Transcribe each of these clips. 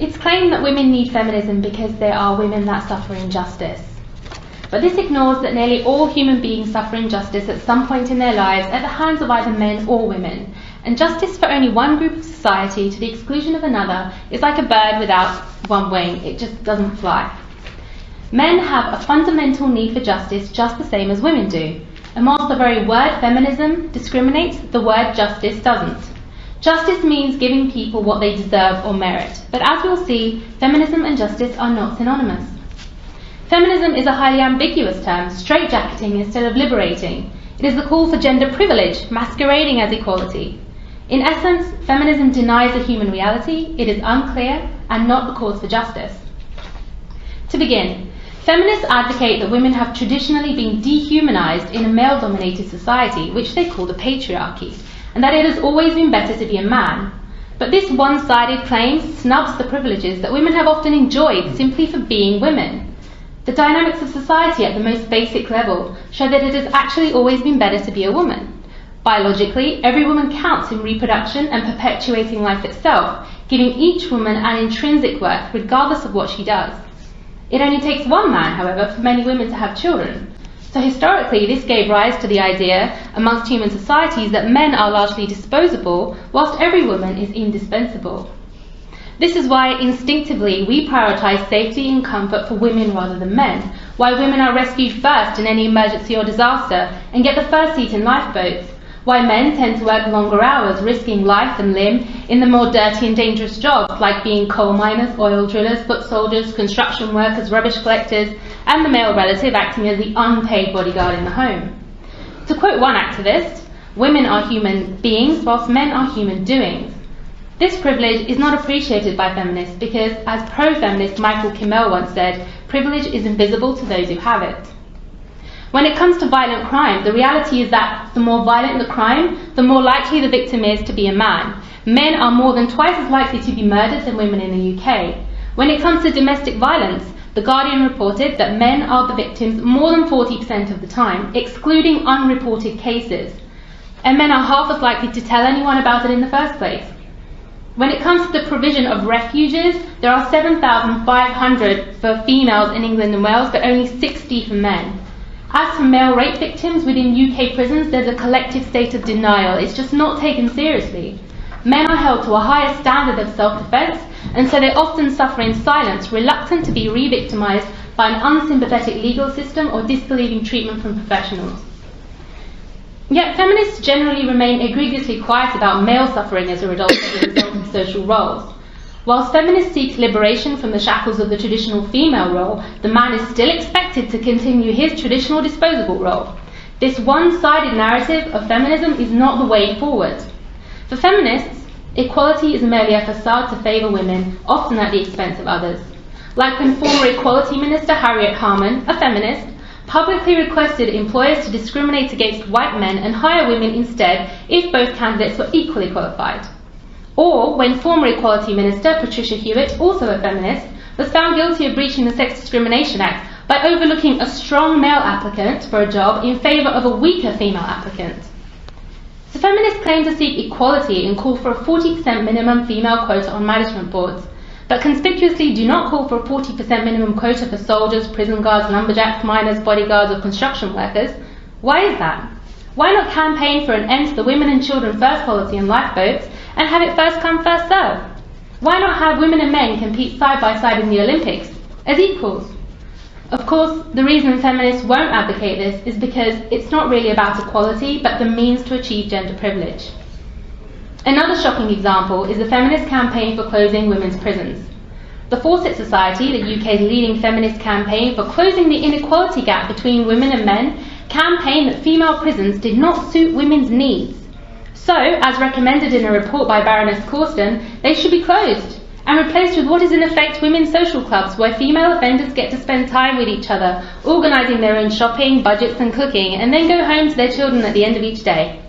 It's claimed that women need feminism because there are women that suffer injustice. But this ignores that nearly all human beings suffer injustice at some point in their lives at the hands of either men or women. And justice for only one group of society to the exclusion of another is like a bird without one wing. It just doesn't fly. Men have a fundamental need for justice just the same as women do. And whilst the very word feminism discriminates, the word justice doesn't. Justice means giving people what they deserve or merit. But as we'll see, feminism and justice are not synonymous. Feminism is a highly ambiguous term, straitjacketing instead of liberating. It is the call for gender privilege, masquerading as equality. In essence, feminism denies the human reality, it is unclear, and not the cause for justice. To begin, feminists advocate that women have traditionally been dehumanized in a male-dominated society, which they call the patriarchy, and that it has always been better to be a man. But this one-sided claim snubs the privileges that women have often enjoyed simply for being women. The dynamics of society at the most basic level show that it has actually always been better to be a woman. Biologically, every woman counts in reproduction and perpetuating life itself, giving each woman an intrinsic worth regardless of what she does. It only takes one man, however, for many women to have children. So historically, this gave rise to the idea amongst human societies that men are largely disposable, whilst every woman is indispensable. This is why instinctively we prioritise safety and comfort for women rather than men, why women are rescued first in any emergency or disaster and get the first seat in lifeboats, why men tend to work longer hours, risking life and limb in the more dirty and dangerous jobs like being coal miners, oil drillers, foot soldiers, construction workers, rubbish collectors, and the male relative acting as the unpaid bodyguard in the home. To quote one activist, women are human beings whilst men are human doings. This privilege is not appreciated by feminists because, as pro-feminist Michael Kimmel once said, privilege is invisible to those who have it. When it comes to violent crime, the reality is that the more violent the crime, the more likely the victim is to be a man. Men are more than twice as likely to be murdered than women in the UK. When it comes to domestic violence, The Guardian reported that men are the victims more than 40% of the time, excluding unreported cases. And men are half as likely to tell anyone about it in the first place. When it comes to the provision of refuges, there are 7,500 for females in England and Wales, but only 60 for men. As for male rape victims within UK prisons, there's a collective state of denial. It's just not taken seriously. Men are held to a higher standard of self-defence, and so they often suffer in silence, reluctant to be re-victimised by an unsympathetic legal system or disbelieving treatment from professionals. Yet feminists generally remain egregiously quiet about male suffering as a result of the resulting social roles. Whilst feminists seek liberation from the shackles of the traditional female role, the man is still expected to continue his traditional disposable role. This one-sided narrative of feminism is not the way forward. For feminists, equality is merely a facade to favour women, often at the expense of others. Like when former Equality Minister Harriet Harman, a feminist, publicly requested employers to discriminate against white men and hire women instead if both candidates were equally qualified. Or when former Equality Minister Patricia Hewitt, also a feminist, was found guilty of breaching the Sex Discrimination Act by overlooking a strong male applicant for a job in favour of a weaker female applicant. So feminists claim to seek equality and call for a 40% minimum female quota on management boards, but conspicuously do not call for a 40% minimum quota for soldiers, prison guards, lumberjacks, miners, bodyguards or construction workers. Why is that? Why not campaign for an end to the women and children first policy in lifeboats and have it first come, first serve? Why not have women and men compete side by side in the Olympics as equals? Of course, the reason feminists won't advocate this is because it's not really about equality, but the means to achieve gender privilege. Another shocking example is the feminist campaign for closing women's prisons. The Fawcett Society, the UK's leading feminist campaign for closing the inequality gap between women and men, campaigned that female prisons did not suit women's needs. So, as recommended in a report by Baroness Corsten, they should be closed and replaced with what is in effect women's social clubs where female offenders get to spend time with each other, organising their own shopping, budgets and cooking, and then go home to their children at the end of each day.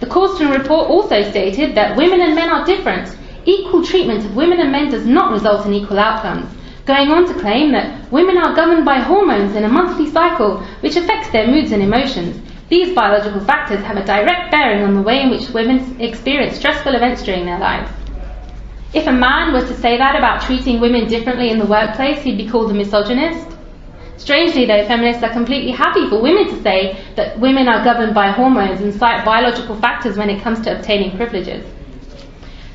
The Corsten report also stated that women and men are different. Equal treatment of women and men does not result in equal outcomes, going on to claim that women are governed by hormones in a monthly cycle which affects their moods and emotions. These biological factors have a direct bearing on the way in which women experience stressful events during their lives. If a man were to say that about treating women differently in the workplace, he'd be called a misogynist. Strangely though, feminists are completely happy for women to say that women are governed by hormones and cite biological factors when it comes to obtaining privileges.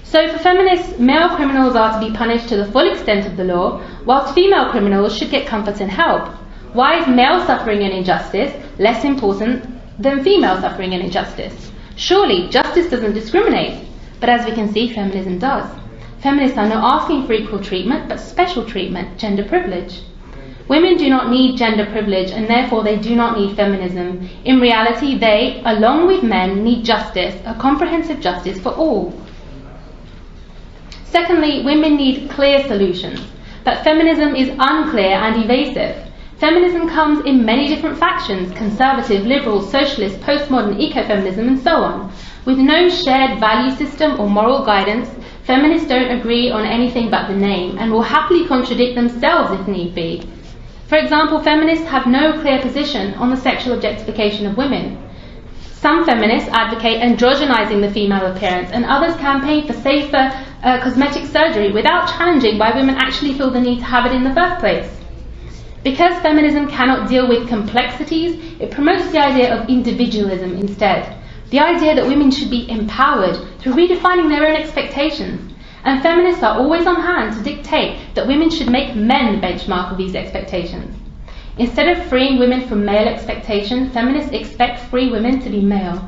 So for feminists, male criminals are to be punished to the full extent of the law, whilst female criminals should get comfort and help. Why is male suffering an injustice less important than female suffering an injustice? Surely justice doesn't discriminate, but as we can see, feminism does. Feminists are not asking for equal treatment, but special treatment, gender privilege. Women do not need gender privilege and therefore they do not need feminism. In reality, they, along with men, need justice, a comprehensive justice for all. Secondly, women need clear solutions. But feminism is unclear and evasive. Feminism comes in many different factions: conservative, liberal, socialist, postmodern, ecofeminism, and so on. With no shared value system or moral guidance, feminists don't agree on anything but the name and will happily contradict themselves if need be. For example, feminists have no clear position on the sexual objectification of women. Some feminists advocate androgenizing the female appearance, and others campaign for safer cosmetic surgery without challenging why women actually feel the need to have it in the first place. Because feminism cannot deal with complexities, it promotes the idea of individualism instead. The idea that women should be empowered through redefining their own expectations. And feminists are always on hand to dictate that women should make men the benchmark of these expectations. Instead of freeing women from male expectation, feminists expect free women to be male.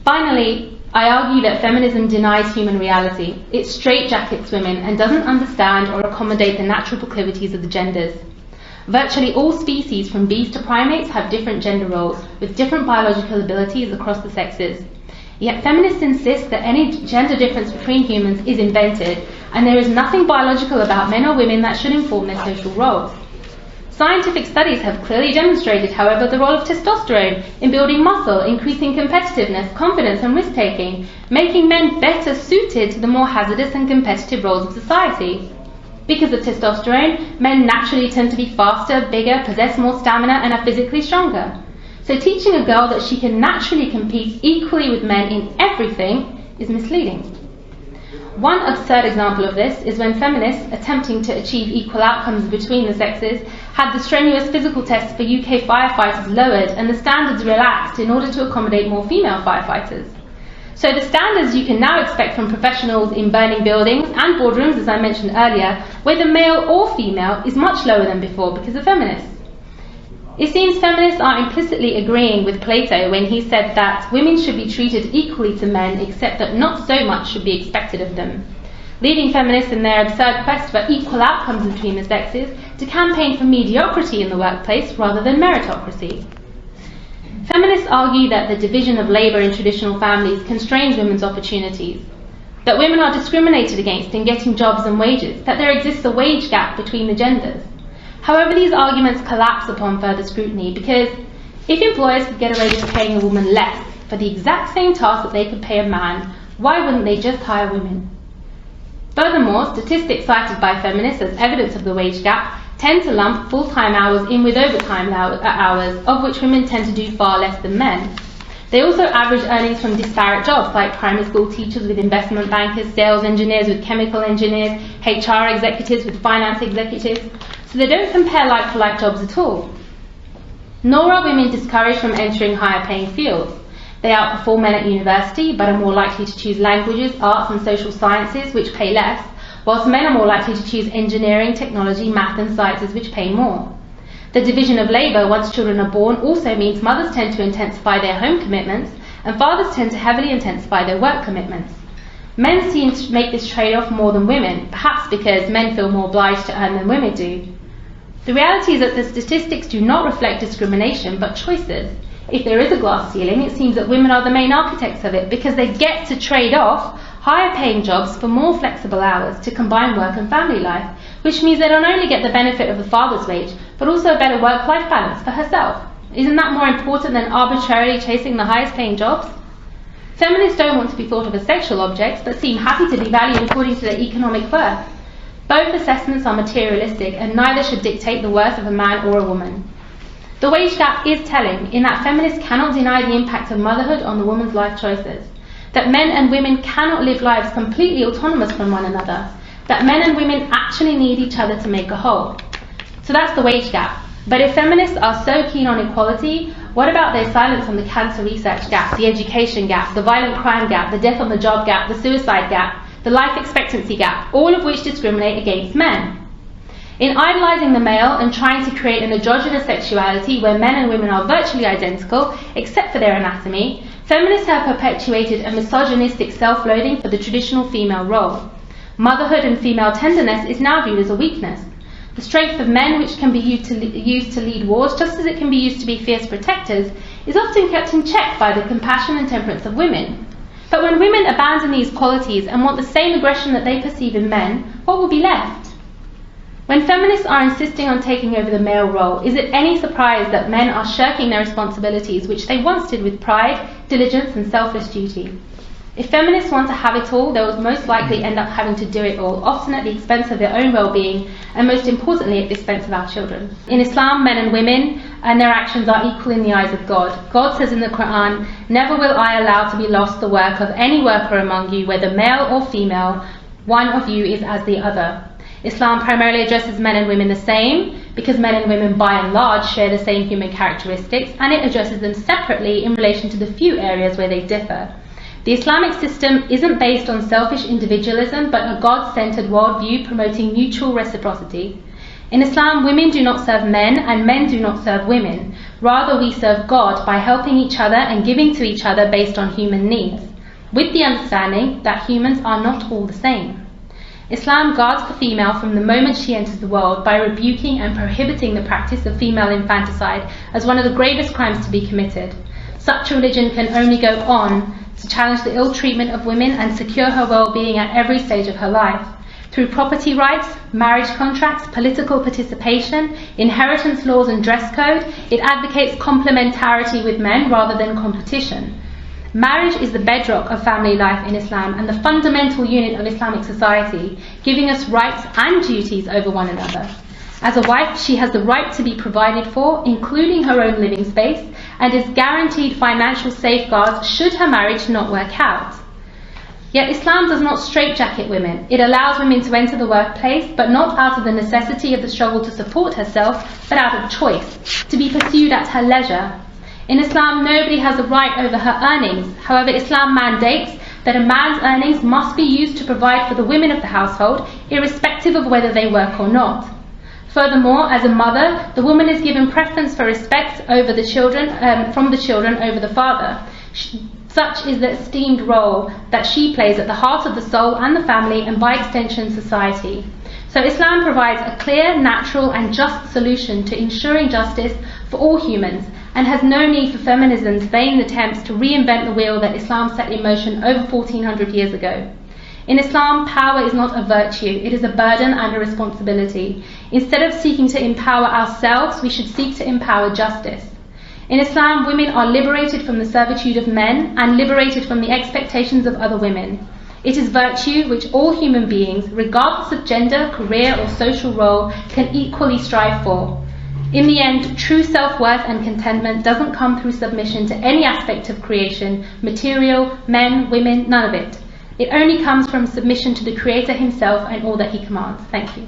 Finally, I argue that feminism denies human reality. It straitjackets women and doesn't understand or accommodate the natural proclivities of the genders. Virtually all species, from bees to primates, have different gender roles, with different biological abilities across the sexes. Yet feminists insist that any gender difference between humans is invented, and there is nothing biological about men or women that should inform their social roles. Scientific studies have clearly demonstrated, however, the role of testosterone in building muscle, increasing competitiveness, confidence and risk-taking, making men better suited to the more hazardous and competitive roles of society. Because of testosterone, men naturally tend to be faster, bigger, possess more stamina and are physically stronger. So teaching a girl that she can naturally compete equally with men in everything is misleading. One absurd example of this is when feminists, attempting to achieve equal outcomes between the sexes, had the strenuous physical tests for UK firefighters lowered and the standards relaxed in order to accommodate more female firefighters. So the standards you can now expect from professionals in burning buildings and boardrooms, as I mentioned earlier, whether male or female, is much lower than before because of feminists. It seems feminists are implicitly agreeing with Plato when he said that women should be treated equally to men, except that not so much should be expected of them, leading feminists in their absurd quest for equal outcomes between the sexes to campaign for mediocrity in the workplace rather than meritocracy. Feminists argue that the division of labour in traditional families constrains women's opportunities, that women are discriminated against in getting jobs and wages, that there exists a wage gap between the genders. However, these arguments collapse upon further scrutiny because if employers could get away with paying a woman less for the exact same task that they could pay a man, why wouldn't they just hire women? Furthermore, statistics cited by feminists as evidence of the wage gap tend to lump full-time hours in with overtime hours, of which women tend to do far less than men. They also average earnings from disparate jobs like primary school teachers with investment bankers, sales engineers with chemical engineers, HR executives with finance executives. So they don't compare like-for-like jobs at all. Nor are women discouraged from entering higher-paying fields. They outperform men at university, but are more likely to choose languages, arts and social sciences, which pay less, whilst men are more likely to choose engineering, technology, math and sciences, which pay more. The division of labour once children are born also means mothers tend to intensify their home commitments, and fathers tend to heavily intensify their work commitments. Men seem to make this trade-off more than women, perhaps because men feel more obliged to earn than women do. The reality is that the statistics do not reflect discrimination, but choices. If there is a glass ceiling, it seems that women are the main architects of it because they get to trade off higher paying jobs for more flexible hours to combine work and family life, which means they don't only get the benefit of the father's wage, but also a better work-life balance for herself. Isn't that more important than arbitrarily chasing the highest paying jobs? Feminists don't want to be thought of as sexual objects, but seem happy to be valued according to their economic worth. Both assessments are materialistic, and neither should dictate the worth of a man or a woman. The wage gap is telling in that feminists cannot deny the impact of motherhood on the woman's life choices. that men and women cannot live lives completely autonomous from one another, that men and women actually need each other to make a whole. So that's the wage gap. But if feminists are so keen on equality, what about their silence on the cancer research gap, the education gap, the violent crime gap, the death on the job gap, the suicide gap, the life expectancy gap, all of which discriminate against men? In idolising the male and trying to create an androgynous sexuality where men and women are virtually identical, except for their anatomy, feminists have perpetuated a misogynistic self-loathing for the traditional female role. Motherhood and female tenderness is now viewed as a weakness. The strength of men, which can be used to lead wars just as it can be used to be fierce protectors, is often kept in check by the compassion and temperance of women. But when women abandon these qualities and want the same aggression that they perceive in men, what will be left? When feminists are insisting on taking over the male role, is it any surprise that men are shirking their responsibilities, which they once did with pride, diligence and selfless duty? If feminists want to have it all, they will most likely end up having to do it all, often at the expense of their own well-being, and most importantly at the expense of our children. In Islam, men and women and their actions are equal in the eyes of God. God says in the Quran, "Never will I allow to be lost the work of any worker among you, whether male or female, one of you is as the other." Islam primarily addresses men and women the same, because men and women by and large share the same human characteristics, and it addresses them separately in relation to the few areas where they differ. The Islamic system isn't based on selfish individualism, but a God-centered worldview promoting mutual reciprocity. In Islam, women do not serve men and men do not serve women. Rather, we serve God by helping each other and giving to each other based on human needs, with the understanding that humans are not all the same. Islam guards the female from the moment she enters the world by rebuking and prohibiting the practice of female infanticide as one of the gravest crimes to be committed. Such a religion can only go on to challenge the ill treatment of women and secure her well-being at every stage of her life. Through property rights, marriage contracts, political participation, inheritance laws and dress code, it advocates complementarity with men rather than competition. Marriage is the bedrock of family life in Islam and the fundamental unit of Islamic society, giving us rights and duties over one another. As a wife, she has the right to be provided for, including her own living space, and is guaranteed financial safeguards should her marriage not work out. Yet Islam does not straitjacket women. It allows women to enter the workplace, but not out of the necessity of the struggle to support herself, but out of choice, to be pursued at her leisure. In Islam, nobody has a right over her earnings. However, Islam mandates that a man's earnings must be used to provide for the women of the household, irrespective of whether they work or not. Furthermore, as a mother, the woman is given preference for respect over the children, from the children over the father. Such is the esteemed role that she plays at the heart of the soul and the family, and by extension society. So Islam provides a clear, natural and just solution to ensuring justice for all humans, and has no need for feminism's vain attempts to reinvent the wheel that Islam set in motion over 1400 years ago. In Islam, power is not a virtue, it is a burden and a responsibility. Instead of seeking to empower ourselves, we should seek to empower justice. In Islam, women are liberated from the servitude of men and liberated from the expectations of other women. It is virtue which all human beings, regardless of gender, career or social role, can equally strive for. In the end, true self-worth and contentment doesn't come through submission to any aspect of creation, material, men, women, none of it. It only comes from submission to the Creator himself and all that he commands. Thank you.